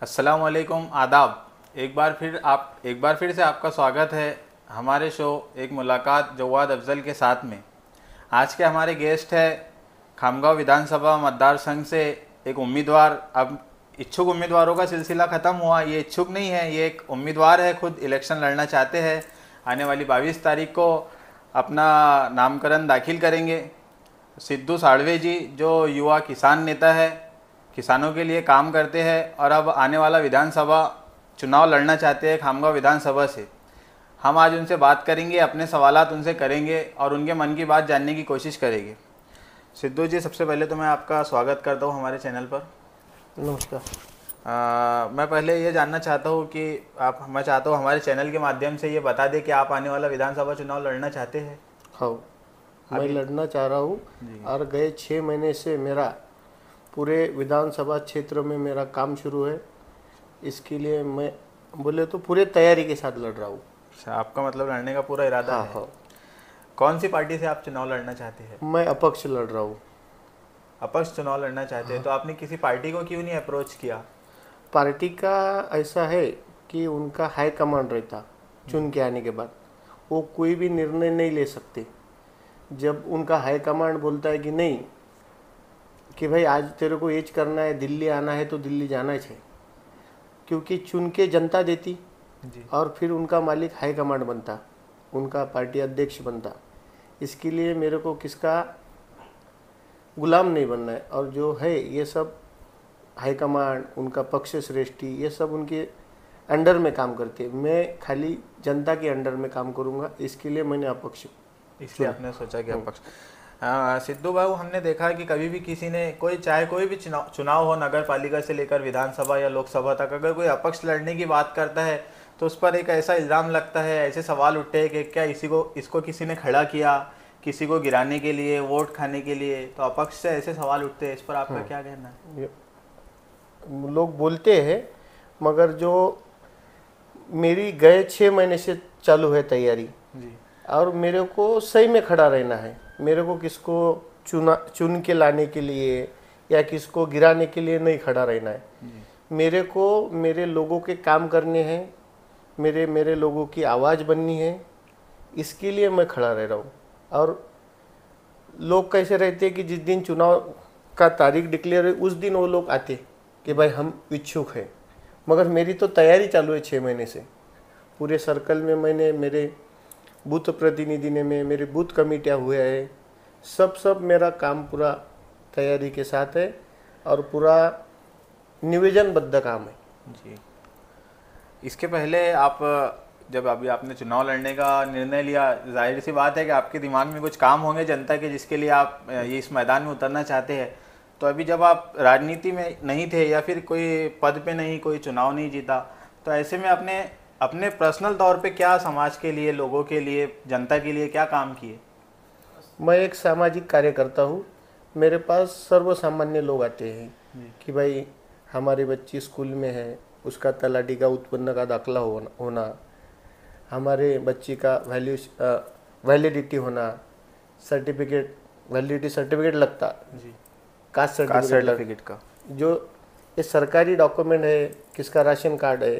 अस्सलामुअलैकुम, आदाब। एक बार फिर से आपका स्वागत है हमारे शो एक मुलाकात जवाद अफजल के साथ में। आज के हमारे गेस्ट है खामगांव विधानसभा मतदार संघ से एक उम्मीदवार। अब इच्छुक उम्मीदवारों का सिलसिला ख़त्म हुआ, ये इच्छुक नहीं है, ये एक उम्मीदवार है, खुद इलेक्शन लड़ना चाहते हैं। आने वाली 22 तारीख को अपना नामकरण दाखिल करेंगे। सिद्धू साड़वे जी जो युवा किसान नेता है, किसानों के लिए काम करते हैं और अब आने वाला विधानसभा चुनाव लड़ना चाहते हैं खामगांव विधानसभा से। हम आज उनसे बात करेंगे, अपने सवालात उनसे करेंगे और उनके मन की बात जानने की कोशिश करेंगे। सिद्धू जी, सबसे पहले तो मैं आपका स्वागत करता हूं हमारे चैनल पर। नमस्कार। मैं पहले ये जानना चाहता हूं कि मैं चाहता हूं हमारे चैनल के माध्यम से ये बता दें कि आप आने वाला विधानसभा चुनाव लड़ना चाहते हैं। हाँ, मैं लड़ना चाह रहा हूँ और गए 6 महीने से मेरा पूरे विधानसभा क्षेत्र में मेरा काम शुरू है। इसके लिए मैं बोले तो पूरे तैयारी के साथ लड़ रहा हूँ। अच्छा, आपका मतलब लड़ने का पूरा इरादा है। हाँ। कौन सी पार्टी से आप चुनाव लड़ना चाहते हैं? मैं अपक्ष लड़ रहा हूँ। अपक्ष चुनाव लड़ना चाहते हैं तो आपने किसी पार्टी को क्यों नहीं अप्रोच किया? पार्टी का ऐसा है कि उनका हाई कमांड रहता, चुन के आने के बाद वो कोई भी निर्णय नहीं ले सकते। जब उनका हाई कमांड बोलता है कि नहीं, कि भाई आज तेरे को एज करना है, दिल्ली आना है तो दिल्ली जाना चाहिए, क्योंकि चुन के जनता देती जी। और फिर उनका मालिक हाई कमांड बनता, उनका पार्टी अध्यक्ष बनता। इसके लिए मेरे को किसका गुलाम नहीं बनना है। और जो है ये सब हाई कमांड, उनका पक्ष श्रेष्ठी, ये सब उनके अंडर में काम करते हैं। मैं खाली जनता के अंडर में काम करूँगा, इसके लिए मैंने अपक्ष, इसलिए आपने सोचा कि अपक्ष। सिद्धू बाबू, हमने देखा है कि कभी भी किसी ने चाहे कोई भी चुनाव हो, नगर पालिका से लेकर विधानसभा या लोकसभा तक, अगर कोई अपक्ष लड़ने की बात करता है तो उस पर एक ऐसा इल्ज़ाम लगता है, ऐसे सवाल उठते हैं कि क्या इसको किसी ने खड़ा किया, किसी को गिराने के लिए, वोट खाने के लिए। तो अपक्ष से ऐसे सवाल उठते हैं, इस पर आपका क्या कहना है? लोग बोलते हैं, मगर जो मेरी गए 6 महीने से चालू है तैयारी जी। और मेरे को सही में खड़ा रहना है। मेरे को किसको चुन के लाने के लिए या किसको गिराने के लिए नहीं खड़ा रहना है। मेरे को मेरे लोगों के काम करने हैं, मेरे लोगों की आवाज़ बननी है, इसके लिए मैं खड़ा रह रहा हूँ। और लोग कैसे रहते हैं कि जिस दिन चुनाव का तारीख डिक्लेयर है उस दिन वो लोग आते कि भाई हम इच्छुक हैं, मगर मेरी तो तैयारी चालू है 6 महीने से। पूरे सर्कल में मैंने मेरे बूथ प्रतिनिधि ने में मेरे बूथ कमेटियाँ हुए हैं, सब मेरा काम पूरा तैयारी के साथ है और पूरा निवेदनबद्ध काम है। जी। इसके पहले आप जब अभी आपने चुनाव लड़ने का निर्णय लिया, जाहिर सी बात है कि आपके दिमाग में कुछ काम होंगे जनता के, जिसके लिए आप ये इस मैदान में उतरना चाहते हैं। तो अभी जब आप राजनीति में नहीं थे या फिर कोई पद पे नहीं, कोई चुनाव नहीं जीता, तो ऐसे में अपने पर्सनल तौर पे क्या समाज के लिए, लोगों के लिए, जनता के लिए क्या काम किए? मैं एक सामाजिक कार्यकर्ता हूँ। मेरे पास सर्वसामान्य लोग आते हैं कि भाई हमारी बच्ची स्कूल में है, उसका तलाटी का उत्पन्न का दाखला होना, हमारे बच्ची का वैलिडिटी होना, वैलिडिटी सर्टिफिकेट लगता जी, कास्ट सर्टिफिकेट का, जो ये सरकारी डॉक्यूमेंट है, किसका राशन कार्ड है,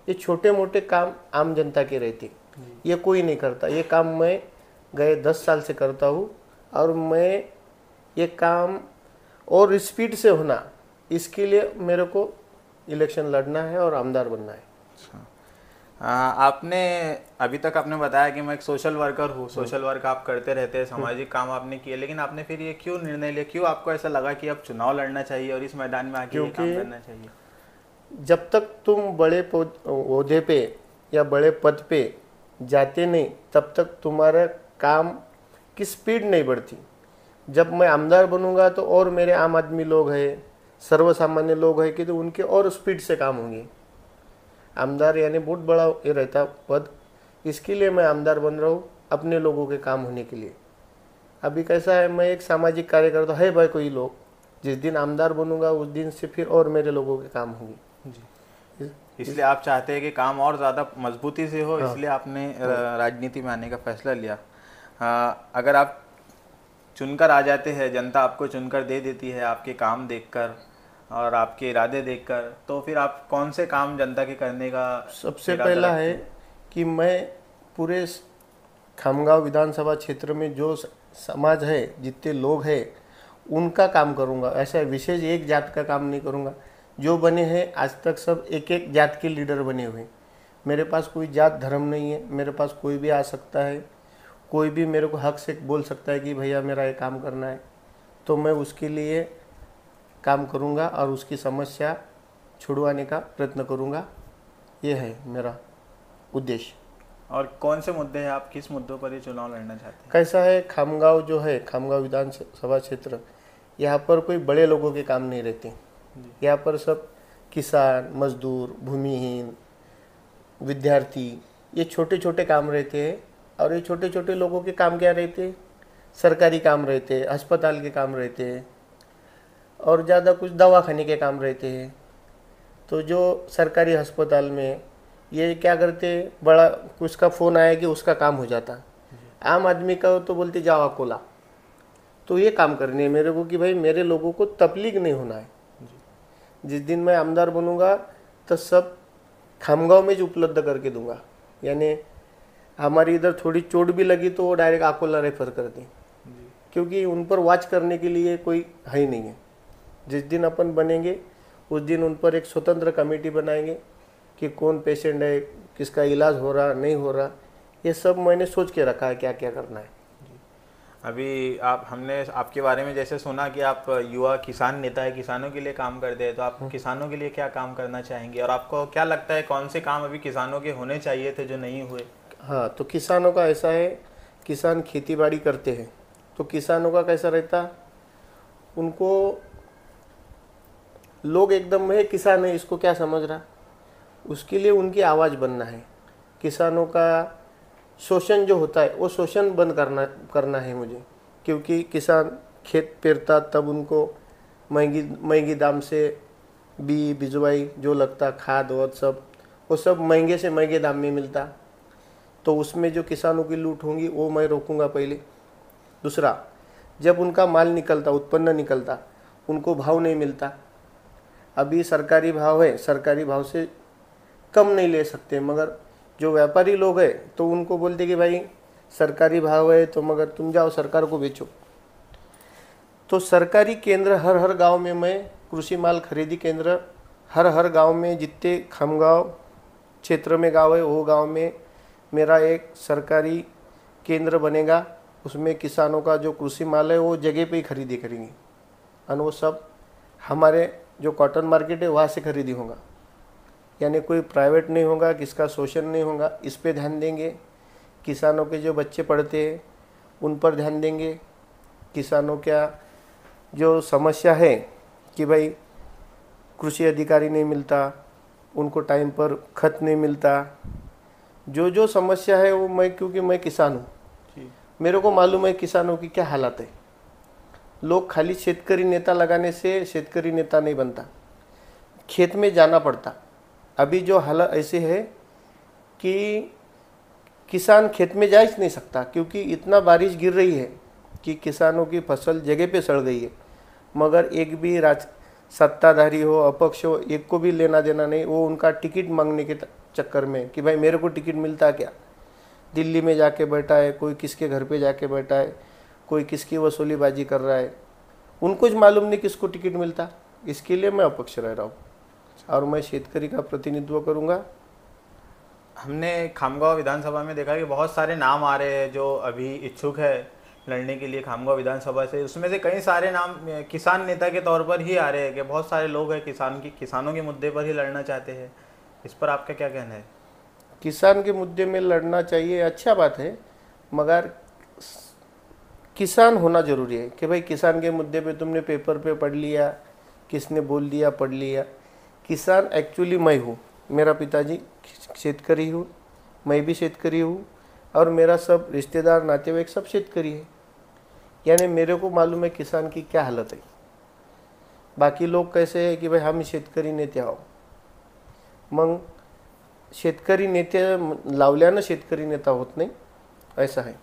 ये छोटे मोटे काम आम जनता के रहते, ये कोई नहीं करता। ये काम मैं गए 10 साल से करता हूँ और मैं ये काम और स्पीड से होना, इसके लिए मेरे को इलेक्शन लड़ना है और आमदार बनना है। आपने अभी तक आपने बताया कि मैं एक सोशल वर्कर हूँ, सोशल वर्क आप करते रहते हैं, सामाजिक काम आपने किए, लेकिन आपने फिर ये क्यों निर्णय लिया, क्यों आपको ऐसा लगा कि अब चुनाव लड़ना चाहिए और इस मैदान में आके ये काम करना चाहिए? जब तक तुम बड़े ओहदे पे या बड़े पद पे जाते नहीं, तब तक तुम्हारा काम की स्पीड नहीं बढ़ती। जब मैं आमदार बनूंगा तो और मेरे आम आदमी लोग हैं, सर्वसामान्य लोग हैं कि तो उनके और स्पीड से काम होंगे। आमदार यानी बहुत बड़ा ये रहता पद, इसके लिए मैं आमदार बन रहा हूँ, अपने लोगों के काम होने के लिए। अभी कैसा है, मैं एक सामाजिक कार्यकर्ता है भाई, कोई लोग जिस दिन आमदार बनूंगा उस दिन से फिर और मेरे लोगों के काम होंगे। इसलिए आप चाहते हैं कि काम और ज़्यादा मजबूती से हो, इसलिए आपने राजनीति में आने का फैसला लिया। अगर आप चुनकर आ जाते हैं, जनता आपको चुनकर दे देती है आपके काम देखकर, और आपके इरादे देखकर, तो फिर आप कौन से काम जनता के करने का सबसे इरादा पहला रखते है हैं? कि मैं पूरे खामगांव विधानसभा क्षेत्र में जो समाज है, जितने लोग हैं, उनका काम करूंगा। ऐसा विशेष एक जात का काम नहीं करूंगा। जो बने हैं आज तक सब एक एक जात के लीडर बने हुए हैं। मेरे पास कोई जात धर्म नहीं है। मेरे पास कोई भी आ सकता है, कोई भी मेरे को हक से बोल सकता है कि भैया मेरा ये काम करना है, तो मैं उसके लिए काम करूंगा और उसकी समस्या छुड़वाने का प्रयत्न करूंगा। ये है मेरा उद्देश्य। और कौन से मुद्दे हैं, आप किस मुद्दों पर ये चुनाव लड़ना चाहते हैं? कैसा है, खामगांव जो है, खामगांव विधानसभा क्षेत्र, यहाँ पर कोई बड़े लोगों के काम नहीं रहते। यहाँ पर सब किसान, मजदूर, भूमिहीन, विद्यार्थी, ये छोटे छोटे काम रहते हैं। और ये छोटे छोटे लोगों के काम क्या रहते हैं? सरकारी काम रहते हैं, अस्पताल के काम रहते हैं, और ज़्यादा कुछ दवाखाने के काम रहते हैं। तो जो सरकारी अस्पताल में ये क्या करते, बड़ा उसका फ़ोन आया कि उसका काम हो जाता। आम आदमी का तो बोलते जाओ अकोला। तो ये काम करनी है मेरे को कि भाई मेरे लोगों को तकलीफ नहीं होना है। जिस दिन मैं आमदार बनूंगा तो सब खामगांव में जो उपलब्ध करके दूंगा। यानी हमारी इधर थोड़ी चोट भी लगी तो वो डायरेक्ट अकोला रेफर कर दें, क्योंकि उन पर वॉच करने के लिए कोई है ही नहीं है। जिस दिन अपन बनेंगे उस दिन उन पर एक स्वतंत्र कमेटी बनाएंगे कि कौन पेशेंट है, किसका इलाज हो रहा नहीं हो रहा, ये सब मैंने सोच के रखा है क्या क्या करना है। अभी हमने आपके बारे में जैसे सुना कि आप युवा किसान नेता है, किसानों के लिए काम करते हैं, तो आप किसानों के लिए क्या काम करना चाहेंगे? और आपको क्या लगता है कौन से काम अभी किसानों के होने चाहिए थे जो नहीं हुए? हाँ, तो किसानों का ऐसा है, किसान खेती बाड़ी करते हैं तो किसानों का कैसा रहता, उनको लोग एकदम है किसान है इसको क्या समझ रहा, उसके लिए उनकी आवाज़ बनना है। किसानों का शोषण जो होता है वो शोषण बंद करना है मुझे, क्योंकि किसान खेत पेरता तब उनको महंगी दाम से बिजवाई जो लगता, खाद वध सब, वो सब महंगे से महंगे दाम में मिलता। तो उसमें जो किसानों की लूट होंगी वो मैं रोकूंगा पहले। दूसरा, जब उनका माल निकलता, उत्पन्न निकलता, उनको भाव नहीं मिलता। अभी सरकारी भाव है, सरकारी भाव से कम नहीं ले सकते, मगर जो व्यापारी लोग हैं तो उनको बोलते कि भाई सरकारी भाव है तो मगर तुम जाओ सरकार को बेचो। तो सरकारी केंद्र हर गांव में, मैं कृषि माल खरीदी केंद्र हर गांव में, जितने खामगांव क्षेत्र में गांव है वो गांव में मेरा एक सरकारी केंद्र बनेगा। उसमें किसानों का जो कृषि माल है वो जगह पे ही खरीदी करेंगे, और वो सब हमारे जो कॉटन मार्केट है वहाँ से खरीदी होगा। यानी कोई प्राइवेट नहीं होगा, किसका शोषण नहीं होगा, इस पे ध्यान देंगे। किसानों के जो बच्चे पढ़ते हैं उन पर ध्यान देंगे। किसानों क्या जो समस्या है कि भाई कृषि अधिकारी नहीं मिलता, उनको टाइम पर खत नहीं मिलता, जो समस्या है वो मैं, क्योंकि मैं किसान हूँ, मेरे को मालूम है किसानों की क्या हालत है। लोग खाली शेतकरी नेता लगाने से शेतकरी नेता नहीं बनता, खेत में जाना पड़ता। अभी जो हालत ऐसे है कि किसान खेत में जा ही नहीं सकता, क्योंकि इतना बारिश गिर रही है कि किसानों की फसल जगह पे सड़ गई है। मगर एक भी सत्ताधारी हो, अपक्ष हो, एक को भी लेना देना नहीं। वो उनका टिकट मांगने के चक्कर में कि भाई मेरे को टिकट मिलता क्या, दिल्ली में जाके बैठा है, कोई किसके घर पे जाके बैठा है, कोई किसकी वसूलीबाजी कर रहा है, उनको मालूम नहीं किसको टिकट मिलता। इसके लिए मैं अपक्ष रह रहा हूँ और मैं शेतकरी का प्रतिनिधित्व करूँगा। हमने खामगांव विधानसभा में देखा कि बहुत सारे नाम आ रहे हैं जो अभी इच्छुक है लड़ने के लिए खामगांव विधानसभा से। उसमें से कई सारे नाम किसान नेता के तौर पर ही आ रहे हैं कि बहुत सारे लोग हैं किसानों के मुद्दे पर ही लड़ना चाहते हैं। इस पर आपका क्या कहना है? किसान के मुद्दे में लड़ना चाहिए, अच्छा बात है, मगर किसान होना जरूरी है कि भाई किसान के मुद्दे पे तुमने पेपर पे पढ़ लिया, किसने बोल दिया पढ़ लिया। किसान एक्चुअली मैं हूँ, मेरा पिताजी शेतकरी हूँ, मैं भी शेतकरी हूँ, और मेरा सब रिश्तेदार नातेवाईक सब शेतकरी है। यानी मेरे को मालूम है किसान की क्या हालत है। बाकी लोग कैसे है कि भाई हम शेतकरी नेते आहो, मग शेतकरी नेते लावल्यानं शेतकरी नेता होत नाही, ऐसा है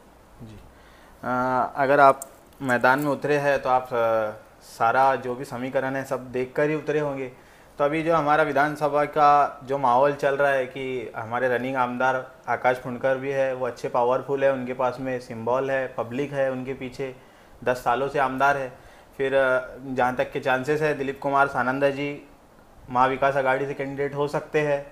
जी। अगर आप मैदान में उतरे हैं तो आप सारा जो भी समीकरण है सब देखकर ही उतरे होंगे। तो अभी जो हमारा विधानसभा का जो माहौल चल रहा है कि हमारे रनिंग आमदार आकाश फुंडकर भी है, वो अच्छे पावरफुल है, उनके पास में सिंबल है, पब्लिक है उनके पीछे, 10 सालों से आमदार है। फिर जहाँ तक के चांसेस है दिलीप कुमार सानंदा जी महाविकास आघाड़ी से कैंडिडेट हो सकते हैं,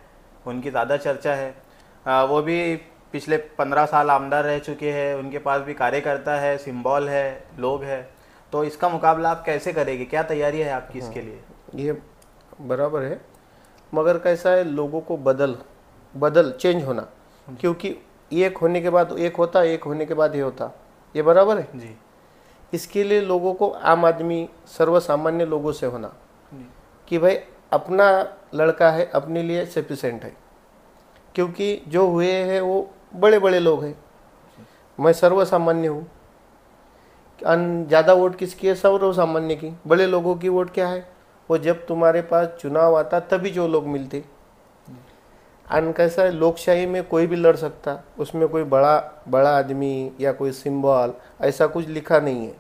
उनकी ज़्यादा चर्चा है। वो भी पिछले 15 साल आमदार रह चुके हैं, उनके पास भी कार्यकर्ता है, सिंबल है, लोग है। तो इसका मुकाबला आप कैसे करेंगे, क्या तैयारी है आपकी इसके लिए? ये बराबर है, मगर कैसा है, लोगों को बदल चेंज होना, क्योंकि एक होने के बाद एक होता, एक होने के बाद ये होता, ये बराबर है जी। इसके लिए लोगों को, आम आदमी सर्वसामान्य लोगों से होना जी। कि भाई अपना लड़का है, अपने लिए सफिशेंट है, क्योंकि जो हुए हैं वो बड़े बड़े लोग हैं, मैं सर्वसामान्य हूँ। ज़्यादा वोट किसकी है? सर्वसामान्य की। बड़े लोगों की वोट क्या है? वो जब तुम्हारे पास चुनाव आता तभी जो लोग मिलते। कैसा है, लोकशाही में कोई भी लड़ सकता, उसमें कोई बड़ा आदमी या कोई सिंबल ऐसा कुछ लिखा नहीं है।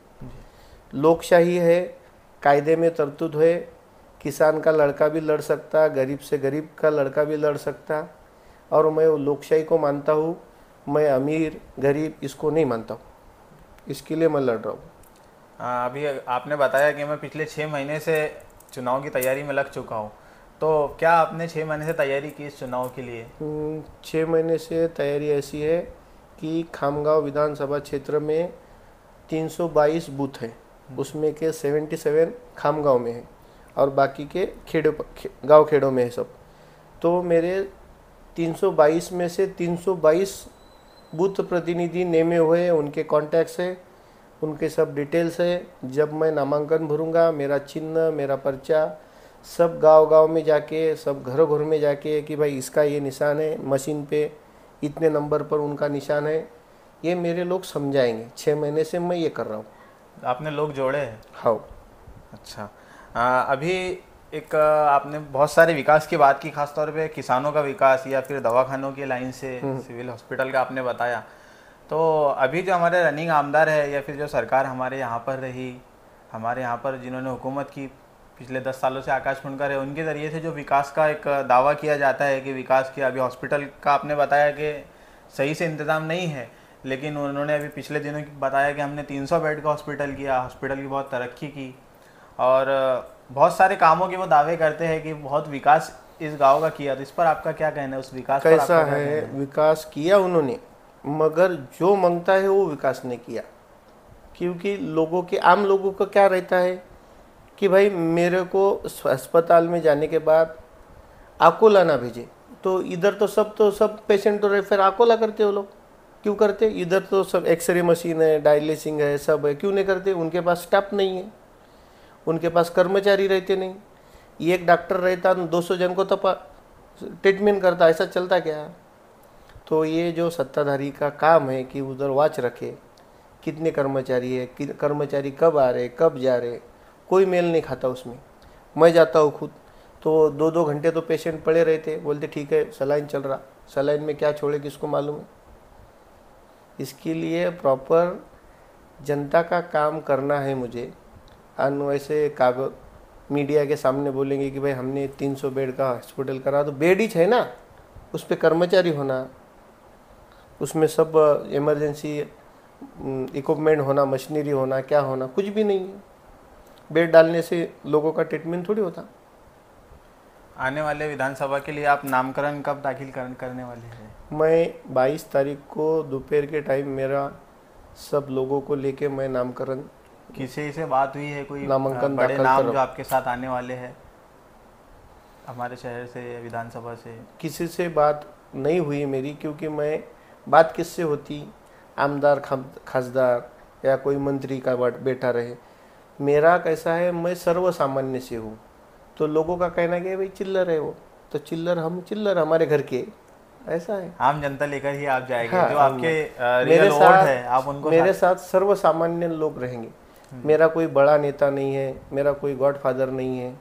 लोकशाही है, कायदे में तरतूद है, किसान का लड़का भी लड़ सकता, गरीब से गरीब का लड़का भी लड़ सकता, और मैं लोकशाही को मानता हूँ। मैं अमीर गरीब इसको नहीं मानता हूँ, इसके लिए मैं लड़ रहा हूँ। अभी आपने बताया कि मैं पिछले 6 महीने से चुनाव की तैयारी में लग चुका हूँ, तो क्या आपने 6 महीने से तैयारी की इस चुनाव के लिए? 6 महीने से तैयारी ऐसी है कि खामगांव विधानसभा क्षेत्र में 322 बूथ हैं, उसमें के 77 खामगांव में है और बाकी के गांव खेड़ों में है सब। तो मेरे 322 में से 322 बूथ प्रतिनिधि नेमे हुए, उनके कॉन्टैक्ट्स है, उनके सब डिटेल्स है। जब मैं नामांकन भरूंगा, मेरा चिन्ह, मेरा पर्चा सब गांव-गांव में जाके, सब घर-घर में जाके कि भाई इसका ये निशान है, मशीन पे इतने नंबर पर उनका निशान है, ये मेरे लोग समझाएंगे। 6 महीने से मैं ये कर रहा हूँ। आपने लोग जोड़े हैं? हाँ। अच्छा। अभी एक आपने बहुत सारे विकास की बात की, खासतौर पे किसानों का विकास या फिर दवाखानों की लाइन से सिविल हॉस्पिटल का आपने बताया। तो अभी जो हमारे रनिंग आमदार है या फिर जो सरकार हमारे यहाँ पर रही, हमारे यहाँ पर जिन्होंने हुकूमत की पिछले 10 सालों से, आकाश फुंडकर है, उनके ज़रिए से जो विकास का एक दावा किया जाता है कि विकास किया। अभी हॉस्पिटल का आपने बताया कि सही से इंतज़ाम नहीं है, लेकिन उन्होंने अभी पिछले दिनों बताया कि हमने 300 बेड का हॉस्पिटल किया, हॉस्पिटल की बहुत तरक्की की, और बहुत सारे कामों के वो दावे करते हैं कि बहुत विकास इस गांव का किया। तो इस पर आपका क्या कहना है? उस विकास पर कैसा है, विकास किया उन्होंने, मगर जो मांगता है वो विकास नहीं किया। क्योंकि लोगों के, आम लोगों का क्या रहता है कि भाई मेरे को अस्पताल में जाने के बाद अकोला ना भेजे, तो इधर तो सब पेशेंट तो रेफर अकोला करते हो लोग। क्यों करते? इधर तो सब एक्सरे मशीन है, डायलिसिंग है, सब है, क्यों नहीं करते? उनके पास स्टाफ नहीं है, उनके पास कर्मचारी रहते नहीं। एक डॉक्टर रहता 200 जन को ट्रीटमेंट करता, ऐसा चलता क्या? तो ये जो सत्ताधारी का काम है कि उधर वॉच रखे, कितने कर्मचारी है, कर्मचारी कब आ रहे, कब जा रहे, कोई मेल नहीं खाता उसमें। मैं जाता हूँ खुद, तो 2-2 घंटे तो पेशेंट पड़े रहते, बोलते ठीक है सलाइन चल रहा, सलाइन में क्या छोड़े किसको मालूम है। इसके लिए प्रॉपर जनता का काम करना है मुझे। वैसे कागज मीडिया के सामने बोलेंगे कि भाई हमने 300 बेड का हॉस्पिटल करा, तो बेड ही है ना, उस पर कर्मचारी होना, उसमें सब इमरजेंसी इक्विपमेंट होना, मशीनरी होना, क्या होना, कुछ भी नहीं है। बेड डालने से लोगों का ट्रीटमेंट थोड़ी होता। आने वाले विधानसभा के लिए आप नामकरण कब दाखिल करने वाले हैं? मैं 22 तारीख को दोपहर के टाइम मेरा सब लोगों को लेके मैं नामकरण, किसी से बात हुई है कोई नामांकन बड़े दाखिल नाम करो। जो आपके साथ आने वाले हैं हमारे शहर से, विधानसभा से? किसी से बात नहीं हुई मेरी, क्योंकि मैं, बात किससे होती, आमदार खासदार या कोई मंत्री का बेटा रहे। मेरा कैसा है, मैं सर्वसामान्य से हूँ, तो लोगों का कहना कि भाई चिल्लर है वो, तो चिल्लर हम चिल्लर हमारे घर के, ऐसा है। आम जनता लेकर ही आप जाएंगे? हाँ, जो आपके मेरे रियल वोट साथ है आप उनको मेरे साथ सर्वसामान्य लोग रहेंगे। मेरा कोई बड़ा नेता नहीं है, मेरा कोई गॉडफादर नहीं है,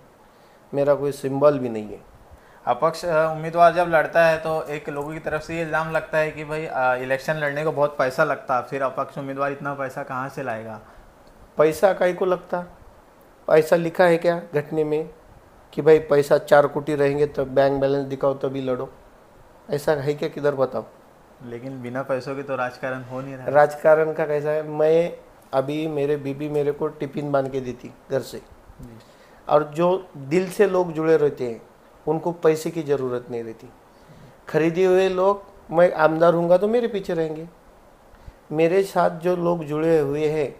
मेरा कोई सिंबल भी नहीं है। अपक्ष उम्मीदवार जब लड़ता है तो एक लोगों की तरफ से ये इल्ज़ाम लगता है कि भाई इलेक्शन लड़ने को बहुत पैसा लगता है, फिर अपक्ष उम्मीदवार इतना पैसा कहाँ से लाएगा? पैसा काहे को लगता? ऐसा लिखा है क्या घटने में कि भाई पैसा 4 कोटी रहेंगे तब बैंक बैलेंस दिखाओ तभी लड़ो? ऐसा है क्या? किधर बताओ? लेकिन बिना पैसों के तो राजकारण हो नहीं रहा है। राजकारण का कैसा है, मैं अभी मेरे बीबी मेरे को टिफिन बांध के देती घर से, और जो दिल से लोग जुड़े रहते हैं उनको पैसे की ज़रूरत नहीं रहती। खरीदे हुए लोग, मैं आमदार हूँगा तो मेरे पीछे रहेंगे। मेरे साथ जो लोग जुड़े हुए हैं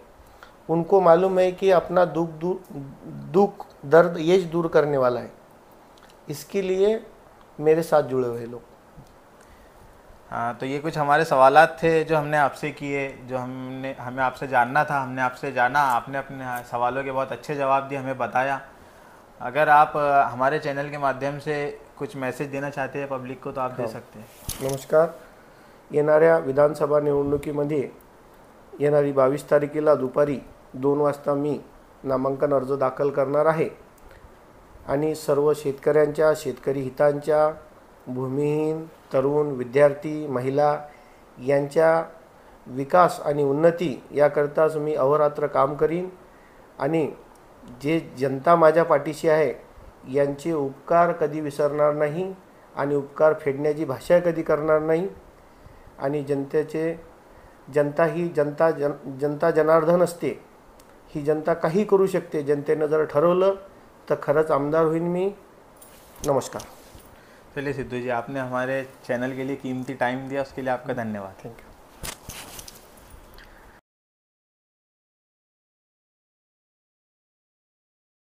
उनको मालूम है कि अपना दुख दर्द ये दूर करने वाला है, इसके लिए मेरे साथ जुड़े हुए लोग। हाँ, तो ये कुछ हमारे सवालात थे जो हमने आपसे किए, जो हमें आपसे जानना था, हमने आपसे जाना, आपने अपने सवालों के बहुत अच्छे जवाब दिए, हमें बताया। अगर आप हमारे चैनल के माध्यम से कुछ मैसेज देना चाहते हैं पब्लिक को तो आप दे सकते हैं। नमस्कार. येणाऱ्या विधानसभा निवडणुकीमध्ये येणारी 22 तारखेला दुपारी 2 वाजता मी नामांकन अर्ज दाखल करणार आहे आणि सर्व शेतकऱ्यांच्या, शेतकरी हितांच्या, भूमिहीन, तरुण, विद्यार्थी, महिला यांच्या विकास आणि उन्नती याकरताच मी अहोरात्र काम करीन आणि जे जनता माझ्या पाठीशी आहे यांचे उपकार कधी विसरणार नाही आणि उपकार फेडण्याची भाषा कधी करणार नाही आणि जनता ही जनता जनार्दन असते. ही जनता काही करू शकते. जनतेनं जर ठरवलं तर खरंच आमदार होईन मी. नमस्कार. चलिए सिद्धू जी, आपने हमारे चैनल के लिए कीमती टाइम दिया, उसके लिए आपका धन्यवाद. Thank you.